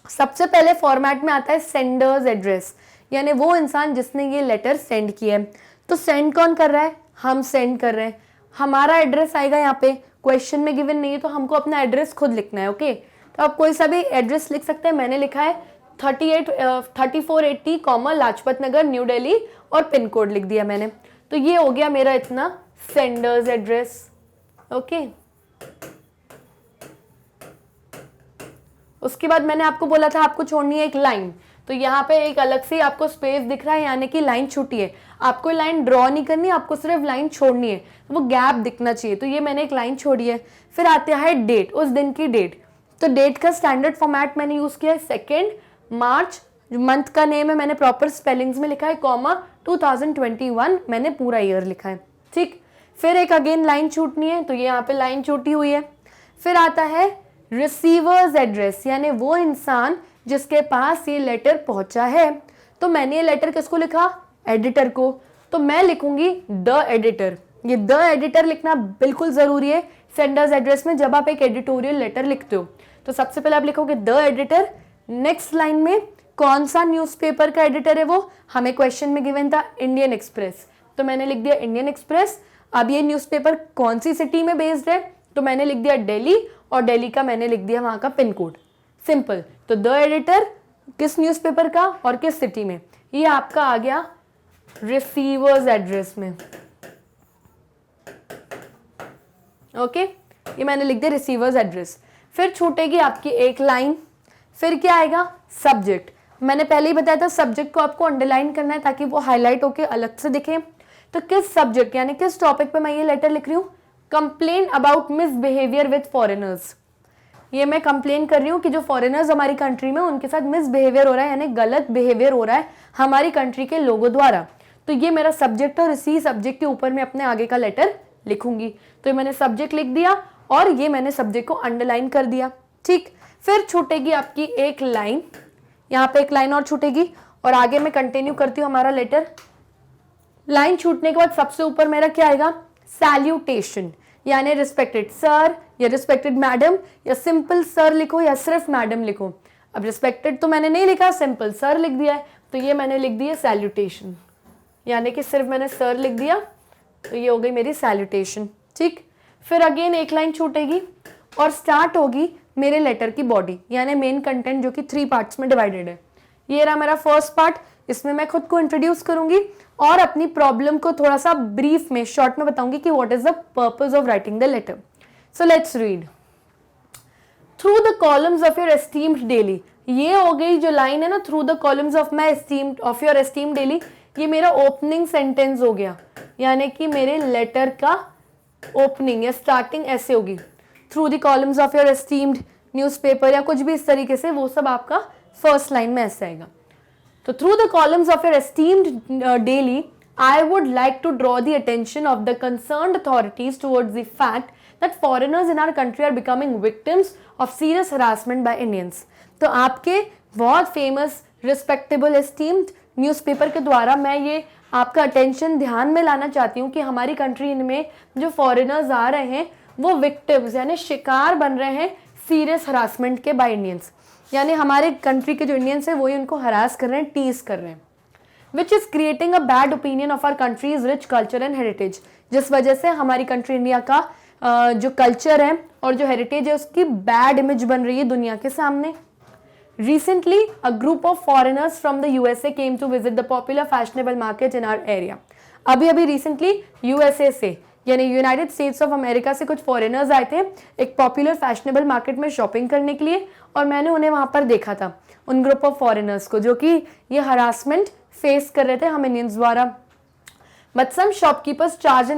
सबसे पहले फॉर्मेट में आता है सेंडर्स एड्रेस, यानी वो इंसान जिसने ये लेटर सेंड किया है। तो सेंड कौन कर रहा है? हम सेंड कर रहे हैं। हमारा एड्रेस आएगा यहाँ पे, क्वेश्चन में गिवन नहीं है तो हमको अपना एड्रेस खुद लिखना है। ओके, तो आप कोई सा भी एड्रेस लिख सकते हैं। मैंने लिखा है 3480, लाजपत नगर, न्यू दिल्ली, और पिन कोड लिख दिया मैंने। तो ये हो गया मेरा इतना सेंडर्स एड्रेस। ओके, उसके बाद मैंने आपको बोला था आपको छोड़नी है एक लाइन, तो यहाँ पे एक अलग से आपको स्पेस दिख रहा है, यानी कि लाइन छूटी है। आपको लाइन ड्रॉ नहीं करनी, आपको सिर्फ लाइन छोड़नी है, वो गैप दिखना चाहिए। तो ये मैंने एक लाइन छोड़ी है। फिर आते हैं डेट, उस दिन की डेट। तो डेट का स्टैंडर्ड फॉर्मेट मैंने यूज किया है 2 मार्च। मंथ का नेम है मैंने प्रॉपर स्पेलिंग्स में लिखा है, 2021 मैंने पूरा ईयर लिखा है। ठीक, फिर एक अगेन लाइन छूटनी है, तो ये यहाँ पे लाइन छूटी हुई है। फिर आता है रिसीवर्स एड्रेस, यानी वो इंसान जिसके पास ये लेटर पहुंचा है। तो मैंने ये लेटर किसको लिखा? एडिटर को। तो मैं लिखूंगी द एडिटर। ये द एडिटर लिखना बिल्कुल जरूरी है सेंडर्स एड्रेस में। जब आप एक एडिटोरियल लेटर लिखते हो तो सबसे पहले आप लिखोगे द एडिटर। नेक्स्ट लाइन में कौन सा न्यूज़पेपर का एडिटर है वो, हमें क्वेश्चन में गिवन था इंडियन एक्सप्रेस, तो मैंने लिख दिया इंडियन एक्सप्रेस। अब ये न्यूज़पेपर कौन सी सिटी में बेस्ड है, तो मैंने लिख दिया दिल्ली, और दिल्ली का मैंने लिख दिया वहां का पिन कोड। सिंपल। तो द एडिटर किस न्यूज़पेपर का और किस सिटी में, ये आपका आ गया रिसीवर्स एड्रेस में। ओके, ये मैंने लिख दिया रिसीवर्स एड्रेस। फिर छूटेगी आपकी एक लाइन। फिर क्या आएगा? सब्जेक्ट। मैंने पहले ही बताया था सब्जेक्ट को आपको अंडरलाइन करना है ताकि वो हाईलाइट होके अलग से दिखे। तो किस सब्जेक्ट यानी किस टॉपिक पे मैं ये लेटर लिख रही हूँ? Complain about misbehaviour with foreigners. ये मैं कंप्लेन कर रही हूँ कि जो फॉरेनर्स हमारी कंट्री में उनके साथ मिसबिहेवियर हो रहा है, यानी गलत बिहेवियर हो रहा है हमारी कंट्री के लोगों द्वारा। तो ये मेरा सब्जेक्ट और इसी सब्जेक्ट के ऊपर मैं अपने आगे का लेटर लिखूंगी। तो मैंने सब्जेक्ट लिख दिया और ये मैंने सब्जेक्ट को अंडरलाइन कर दिया। ठीक, फिर छूटेगी आपकी एक लाइन, यहाँ पे एक लाइन और छूटेगी और आगे मैं कंटिन्यू करती हूँ हमारा लेटर। लाइन छूटने के बाद सबसे ऊपर मेरा क्या आएगा? सैल्यूटेशन, यानी रिस्पेक्टेड सर या रिस्पेक्टेड मैडम, या सिंपल सर लिखो या सिर्फ मैडम लिखो। अब रिस्पेक्टेड तो मैंने नहीं लिखा, सिंपल सर लिख दिया है, तो ये मैंने लिख दिया सैल्यूटेशन, यानी कि सिर्फ मैंने सर लिख दिया, तो ये हो गई मेरी सैल्यूटेशन। ठीक, फिर अगेन एक लाइन छूटेगी और स्टार्ट होगी मेरे लेटर की बॉडी, यानी मेन कंटेंट, जो कि 3 पार्ट्स में डिवाइडेड है। ये रहा मेरा फर्स्ट पार्ट, इसमें मैं खुद को इंट्रोड्यूस करूंगी और अपनी प्रॉब्लम को थोड़ा सा ब्रीफ में, शॉर्ट में बताऊंगी कि what is the purpose of writing the letter. So let's read. Through the columns of your esteemed daily, ये हो गई जो लाइन है ना, through the columns of my esteemed of your esteemed daily, ये मेरा ओपनिंग सेंटेंस हो गया, यानी कि मेरे लेटर का ओपनिंग या स्टार्टिंग ऐसे होगी, through the columns of your esteemed newspaper या कुछ भी इस तरीके से, वो सब आपका फर्स्ट लाइन में ऐसे आएगा। तो through the columns of your esteemed daily I would like to draw the attention of the concerned authorities towards the fact that foreigners in our country are becoming victims of serious harassment by Indians. तो आपके बहुत famous respectable esteemed newspaper के द्वारा मैं ये आपका attention ध्यान में लाना चाहती हूँ कि हमारी कंट्री में जो फॉरेनर्स आ रहे हैं वो विक्टिम्स यानी शिकार बन रहे हैं सीरियस हरासमेंट के बाय इंडियंस, यानी हमारे कंट्री के जो इंडियंस हैं वही उनको हरास कर रहे हैं, टीज कर रहे हैं, which is creating a bad opinion of our country's rich culture and heritage, जिस वजह से हमारी कंट्री इंडिया का जो कल्चर है और जो हेरिटेज है उसकी बैड इमेज बन रही है दुनिया के सामने। Recently, a group of foreigners from the USA came to visit the popular fashionable market in our area. अभी रिसेंटली USA से यानी यूनाइटेड स्टेट्स ऑफ अमेरिका से कुछ फॉरेनर्स आए थे एक पॉपुलर फैशनेबल मार्केट में शॉपिंग करने के लिए, और मैंने उन्हें वहां पर देखा था, उन ग्रुप ऑफ फॉरेनर्स को, जो कि ये हरासमेंट फेस कर रहे थे हम इंडियंस द्वारा। But some shopkeepers charge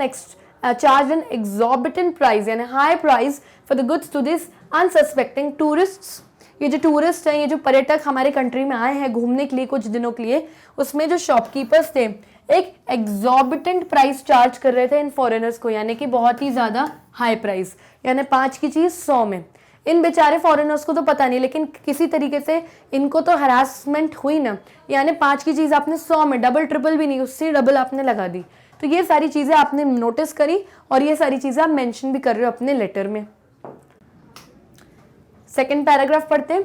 an exorbitant price यानी high price for the goods to this unsuspecting tourists. ये जो टूरिस्ट हैं, ये जो पर्यटक हमारे कंट्री में आए हैं घूमने के लिए कुछ दिनों के लिए, उसमें जो शॉपकीपर्स थे एक एग्जॉर्बिटेंट प्राइस चार्ज कर रहे थे इन फॉरेनर्स को, यानी कि बहुत ही ज़्यादा हाई प्राइस, यानी 5 की चीज़ 100 में। इन बेचारे फॉरेनर्स को तो पता नहीं, लेकिन किसी तरीके से इनको तो हरासमेंट हुई ना, यानी 5 की चीज़ आपने 100 में, डबल ट्रिपल भी नहीं, उससे डबल आपने लगा दी। तो ये सारी चीज़ें आपने नोटिस करी और ये सारी चीज़ें आप मेंशन भी कर रहे हो अपने लेटर में। सेकेंड पैराग्राफ पढ़ते हैं।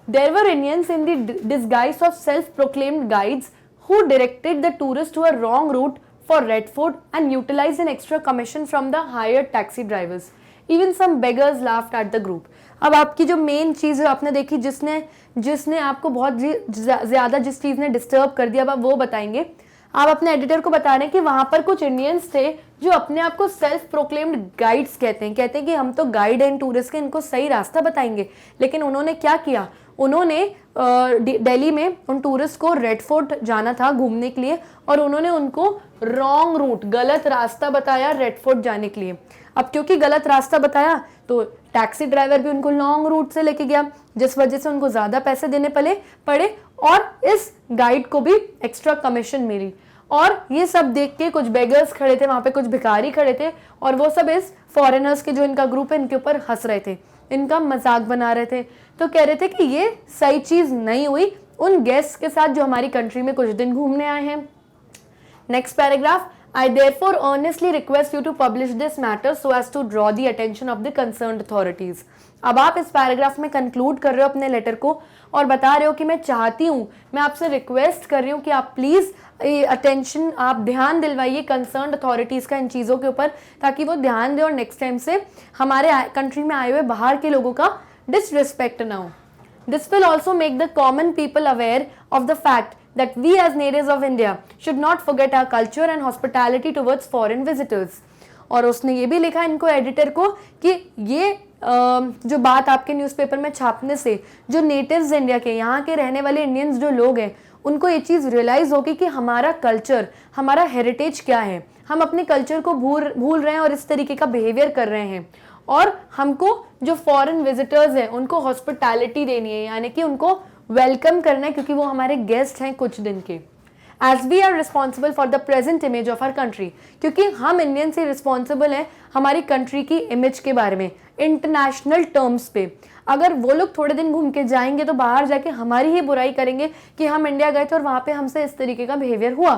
There were Indians in the disguise of self-proclaimed guides who directed the tourists to a wrong route for Red Fort and utilized an extra commission from the hired taxi drivers. Even some beggars laughed at the group. अब आपकी जो main चीज़ आपने देखी, जिसने आपको बहुत ज़्यादा जिस चीज़ ने डिस्टर्ब कर दिया, अब आप वो बताएंगे। आप अपने एडिटर को बता रहे हैं कि वहाँ पर कुछ इंडियंस थे जो अपने आप को सेल्फ प्रोक्लेम्ड गाइड्स कहते हैं कि हम तो गाइड एंड टूरिस्ट के, इनको सही रास्ता बताएंगे। लेकिन उन्होंने क्या किया, उन्होंने दिल्ली में उन टूरिस्ट को रेड फोर्ट जाना था घूमने के लिए, और उन्होंने उनको रॉन्ग रूट, गलत रास्ता बताया रेड फोर्ट जाने के लिए। अब क्योंकि गलत रास्ता बताया तो टैक्सी ड्राइवर भी उनको लॉन्ग रूट से लेके गया, जिस वजह से उनको ज़्यादा पैसे देने पड़े और इस गाइड को भी एक्स्ट्रा कमीशन मिली। और ये सब देख के कुछ बेगर्स खड़े थे वहाँ पे, कुछ भिखारी खड़े थे, और वो सब इस फॉरेनर्स के जो इनका ग्रुप है इनके ऊपर हंस रहे थे, इनका मजाक बना रहे थे। तो कह रहे थे कि ये सही चीज़ नहीं हुई उन गेस्ट्स के साथ जो हमारी कंट्री में कुछ दिन घूमने आए हैं। Next paragraph. I therefore earnestly request you to publish this matter so as to draw the attention of the concerned authorities. अब आप इस पैराग्राफ में कंक्लूड कर रहे हो अपने लेटर को और बता रहे हो कि मैं चाहती हूँ, मैं आपसे रिक्वेस्ट कर रही हूँ कि आप प्लीज़ अटेंशन, आप ध्यान दिलवाइए कंसर्न्ड अथॉरिटीज़ का इन चीज़ों के ऊपर, ताकि वो ध्यान दें और नेक्स्ट टाइम से हमारे कंट्री में आए हुए बाहर के लोगों का डिसरिस्पेक्ट ना हो। This will also make the common people aware of the fact that we as natives of India should not forget our culture and hospitality towards foreign visitors. और उसने ये भी लिखा इनको एडिटर को कि ये जो बात आपके न्यूज़पेपर में छापने से जो नेटिव्स इंडिया के, यहाँ के रहने वाले इंडियंस जो लोग हैं, उनको ये चीज़ रियलाइज़ होगी कि हमारा कल्चर, हमारा हेरिटेज क्या है, हम अपने कल्चर को भूल रहे हैं और इस तरीके का बिहेवियर कर रहे हैं। और हमको जो फॉरेन विजिटर्स हैं उनको हॉस्पिटैलिटी देनी है, यानी कि उनको वेलकम करना है, क्योंकि वो हमारे गेस्ट हैं कुछ दिन के। As we are responsible for the present image of our country, क्योंकि हम इंडियन से रिस्पॉन्सिबल हैं हमारी कंट्री की इमेज के बारे में इंटरनेशनल टर्म्स पे। अगर वो लोग थोड़े दिन घूम के जाएंगे तो बाहर जाके हमारी ही बुराई करेंगे कि हम इंडिया गए थे और वहाँ पे हमसे इस तरीके का बिहेवियर हुआ,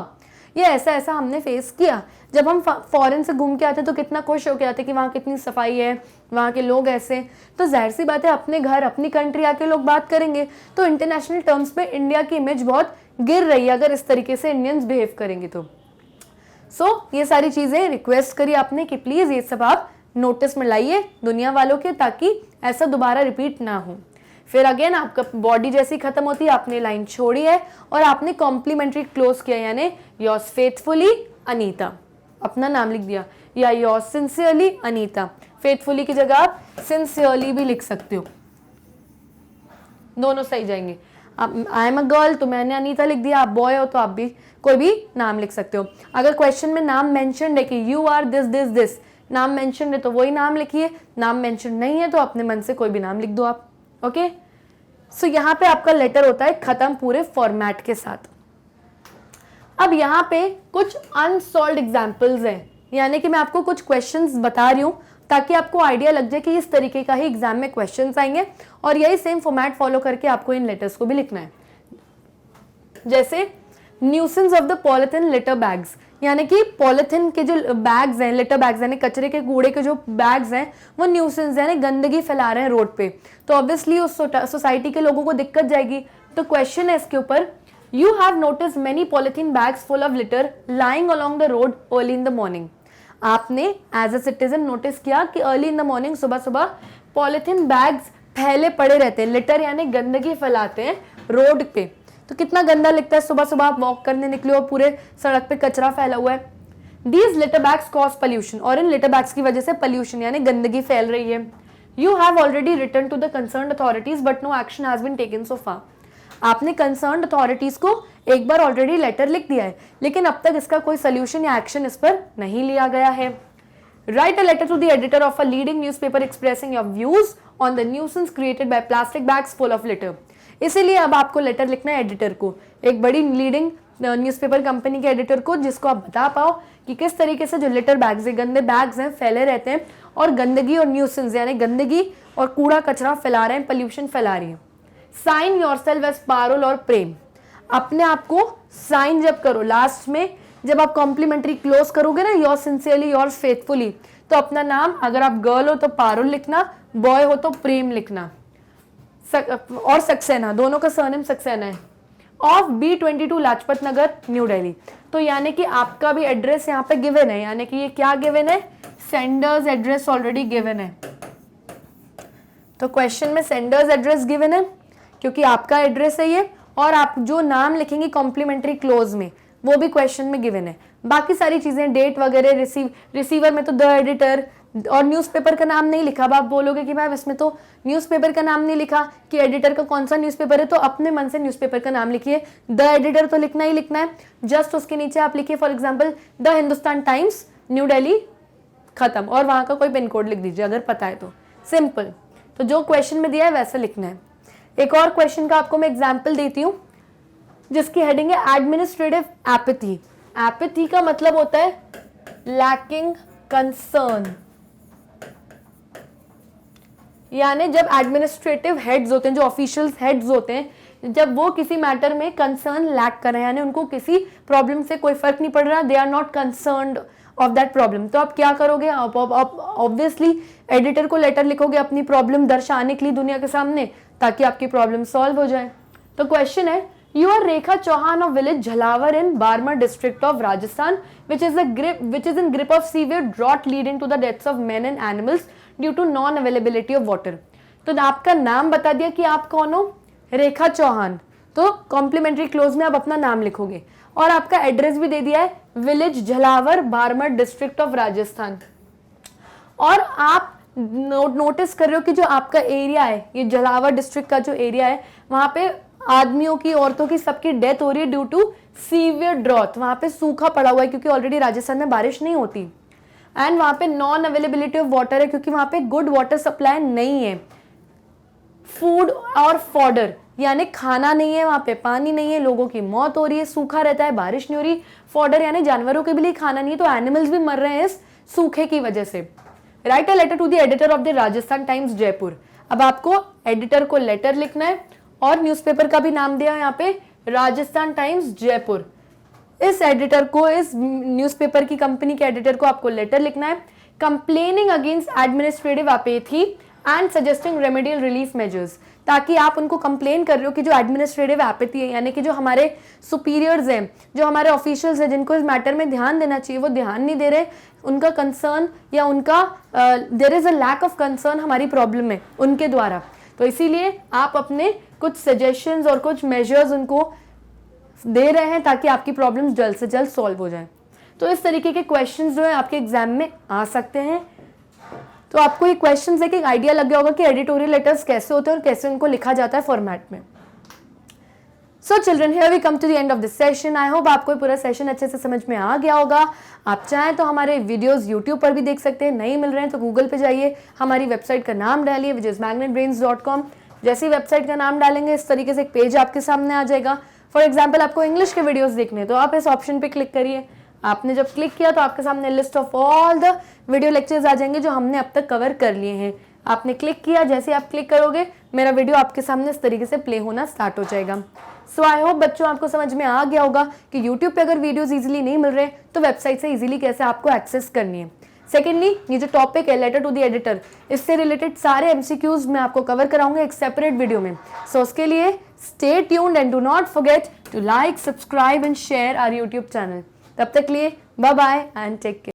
ये ऐसा ऐसा हमने फेस किया। जब हम फॉरेन से घूम के आते तो कितना खुश होके आते कि वहाँ कितनी सफाई है, वहाँ के लोग ऐसे, तो जाहिर सी बात है अपने घर अपनी कंट्री आके लोग बात करेंगे। तो इंटरनेशनल टर्म्स पे इंडिया की इमेज बहुत गिर रही है अगर इस तरीके से इंडियंस बिहेव करेंगे तो। ये सारी चीज़ें रिक्वेस्ट करी आपने कि प्लीज़ ये सब आप नोटिस में लाइए दुनिया वालों के, ताकि ऐसा दोबारा रिपीट ना हो। फिर अगेन आपका बॉडी जैसी खत्म होती है, आपने लाइन छोड़ी है और आपने कॉम्प्लीमेंट्री क्लोज किया, यानी योर्स फेथफुली अनीता, अपना नाम लिख दिया, या योर्स सिंसियरली अनीता। फेथफुली की जगह आप सिंसियरली भी लिख सकते हो, दोनों सही जाएंगे। आई एम अ गर्ल तो मैंने अनीता लिख दिया, आप बॉय हो तो आप भी कोई भी नाम लिख सकते हो। अगर क्वेश्चन में नाम मेंशन है कि you are this this this, नाम मेंशन है तो वही नाम लिखिए, नाम मेंशन नहीं है तो अपने मन से कोई भी नाम लिख दो आप। ओके, सो यहाँ पे आपका लेटर होता है खत्म पूरे फॉर्मेट के साथ। अब यहाँ पे कुछ अनसॉल्व्ड एग्जाम्पल्स हैं, यानी कि मैं आपको कुछ क्वेश्चंस बता रही हूँ ताकि आपको आइडिया लग जाए कि इस तरीके का ही एग्जाम में क्वेश्चंस आएंगे और यही सेम फॉर्मेट फॉलो करके आपको इन लेटर्स को भी लिखना है। जैसे nuisance of the polythene litre bags, यानी कि पॉलिथीन के जो बैग्स हैं, लिटर बैग्स यानी कचरे के कूड़े के जो बैग्स हैं वो न्यूसेंस यानी गंदगी फैला रहे हैं रोड पे, तो ऑब्वियसली उस सोसाइटी के लोगों को दिक्कत जाएगी। तो क्वेश्चन है इसके ऊपर, you have notice many polythene bags full of litre lying along the road early in the morning. आपने एज अ सिटीजन नोटिस किया कि अर्ली इन द मॉर्निंग सुबह सुबह पॉलिथीन बैग्स फैले पड़े रहते हैं, लिटर यानी गंदगी फैलाते हैं रोड पे। तो कितना गंदा लगता है सुबह सुबह आप वॉक करने निकले और पूरे सड़क पे कचरा फैला हुआ है। These litter bags cause pollution, और इन लिटर बैग्स की वजह से पोल्यूशन यानी गंदगी फैल रही है। You have already written to the concerned authorities but no action has been taken so far. आपने कंसर्न्ड अथॉरिटीज को एक बार ऑलरेडी लेटर लिख दिया है, लेकिन अब तक इसका कोई सोल्यूशन या एक्शन इस पर नहीं लिया गया है। Write a letter to the editor of a leading newspaper expressing your views on the nuisance created by plastic bags full of litter. इसीलिए अब आपको लेटर लिखना है एडिटर को, एक बड़ी लीडिंग न्यूज़पेपर कंपनी के एडिटर को, जिसको आप बता पाओ कि किस तरीके से जो लिटर बैग्स हैं, गंदे बैग्स हैं, फैले रहते हैं और गंदगी और न्यूसेंस यानी गंदगी और कूड़ा कचरा फैला रहे हैं, पोल्यूशन फैला रही है। साइन योरसेल्फ एज पारुल और प्रेम, अपने आप को साइन जब करो लास्ट में, जब आप कॉम्प्लीमेंट्री क्लोज करोगे ना, योर सिंसियरली योर फेथफुली, तो अपना नाम अगर आप गर्ल हो तो पारुल लिखना, बॉय हो तो प्रेम लिखना, और सक्सेना, दोनों का सरनेम सक्सेना है, of B22 Lajpat Nagar new Delhi. तो यानी कि आपका भी एड्रेस यहाँ पे गिवन है, यानी कि ये क्या गिवन है, सेंडर्स एड्रेस ऑलरेडी गिवन है। तो क्वेश्चन में सेंडर्स एड्रेस गिवन है क्योंकि आपका एड्रेस है ये, और आप जो नाम लिखेंगे कॉम्प्लीमेंट्री क्लोज में वो भी क्वेश्चन में गिवन है। बाकी सारी चीजें डेट वगैरह, रिसीवर में तो द एडिटर, और न्यूज़पेपर का नाम नहीं लिखा। अब आप बोलोगे कि मैम इसमें तो न्यूज़पेपर का नाम नहीं लिखा कि एडिटर का कौन सा न्यूज़पेपर है, तो अपने मन से न्यूज़पेपर का नाम लिखिए, द एडिटर तो लिखना ही लिखना है। जस्ट उसके नीचे आप लिखिए for example the Hindustan times new Delhi, खत्म, और वहां का कोई पिन कोड लिख दीजिए अगर पता है तो, सिंपल। तो जो क्वेश्चन में दिया है वैसा लिखना है। एक और क्वेश्चन का आपको मैं एग्जाम्पल देती हूँ जिसकी हेडिंग है एडमिनिस्ट्रेटिव एपैथी। एपैथी का मतलब होता है लैकिंग कंसर्न, यानी जब एडमिनिस्ट्रेटिव हेड्स होते हैं, जो ऑफिशियल्स हेड्स होते हैं, जब वो किसी मैटर में कंसर्न लैक कर रहे हैं, यानी उनको किसी प्रॉब्लम से कोई फर्क नहीं पड़ रहा, they are not concerned of that problem, तो आप क्या करोगे, आप ऑब्वियसली एडिटर को लेटर लिखोगे अपनी प्रॉब्लम दर्शाने के लिए दुनिया के सामने, ताकि आपकी प्रॉब्लम सॉल्व हो जाए। तो क्वेश्चन है, you are Rekha Chauhan of village Jhalawar in Barmer district of Rajasthan which is in grip of severe drought leading to the deaths of men and animals due to non availability of water। तो आपका नाम बता दिया कि आप कौन हो, रेखा चौहान, तो कॉम्प्लीमेंट्री क्लोज में आप अपना नाम लिखोगे, और आपका एड्रेस भी दे दिया है village Jhalawar Barmer district of Rajasthan. और आप नोटिस कर रहे हो कि जो आपका एरिया है, ये झलावर डिस्ट्रिक्ट का जो एरिया है, वहां पे आदमियों की, औरतों की, सबकी डेथ हो रही है ड्यू टू सीवियर ड्रॉथ। वहां पे सूखा पड़ा हुआ है क्योंकि ऑलरेडी राजस्थान में बारिश नहीं होती। एंड वहां पे नॉन अवेलेबिलिटी ऑफ वाटर है क्योंकि वहां पे गुड वाटर सप्लाई नहीं है। फूड और फॉडर यानी खाना नहीं है, वहां पे पानी नहीं है, लोगों की मौत हो रही है, सूखा रहता है, बारिश नहीं हो रही। फॉडर यानी जानवरों के भी लिए खाना नहीं है, तो एनिमल्स भी मर रहे हैं इस सूखे की वजह से। Write a letter to the editor of the Rajasthan Times Jaipur. अब आपको एडिटर को लेटर लिखना है और न्यूज़पेपर का भी नाम दिया है यहाँ पे राजस्थान टाइम्स जयपुर। इस एडिटर को, इस न्यूज़पेपर की कंपनी के एडिटर को आपको लेटर लिखना है complaining against administrative apathy and suggesting remedial relief measures, ताकि आप उनको कंप्लेन कर रहे हो कि जो एडमिनिस्ट्रेटिव एपैथी है यानी कि जो हमारे सुपीरियर्स हैं, जो हमारे ऑफिशियल्स हैं, जिनको इस मैटर में ध्यान देना चाहिए वो ध्यान नहीं दे रहे, उनका कंसर्न या उनका there is a lack of concern हमारी प्रॉब्लम में उनके द्वारा। तो इसीलिए आप अपने कुछ सजेशंस और कुछ मेजर्स उनको दे रहे हैं ताकि आपकी प्रॉब्लम्स जल्द से जल्द सॉल्व हो जाएं। तो इस तरीके के क्वेश्चंस जो है आपके एग्जाम में आ सकते हैं। तो आपको ये क्वेश्चन देख एक आइडिया लग गया होगा कि एडिटोरियल लेटर्स कैसे होते हैं और कैसे उनको लिखा जाता है फॉर्मेट में। So children, here we come to the end of this session. I hope आपको पूरा सेशन अच्छे से समझ में आ गया होगा। आप चाहें तो हमारे वीडियोस यूट्यूब पर भी देख सकते हैं, नहीं मिल रहे हैं तो गूगल पे जाइए, हमारी वेबसाइट का नाम डालिए which is magnetbrains.com। जैसे ही वेबसाइट का नाम डालेंगे इस तरीके से एक पेज आपके सामने आ जाएगा। फॉर एग्जाम्पल आपको इंग्लिश के वीडियोस देखने हैं तो आप इस ऑप्शन पे क्लिक करिए। आपने जब क्लिक किया तो आपके सामने list of all the video lectures आ जाएंगे जो हमने अब तक कवर कर लिए हैं। आपने क्लिक किया, जैसे आप क्लिक करोगे मेरा वीडियो आपके सामने इस तरीके से प्ले होना स्टार्ट हो जाएगा। सो आई होप बच्चों आपको समझ में आ गया होगा कि यूट्यूब पे अगर वीडियोस इजीली नहीं मिल रहे तो वेबसाइट से इजीली कैसे आपको एक्सेस करनी है। सेकेंडली, ये जो टॉपिक है लेटर टू द एडिटर, इससे रिलेटेड सारे एमसीक्यूज मैं आपको कवर कराऊंगा एक सेपरेट वीडियो में। सो उसके लिए stay tuned and do not forget to like, subscribe and share our YouTube channel. तब तक लिए bye bye and take care.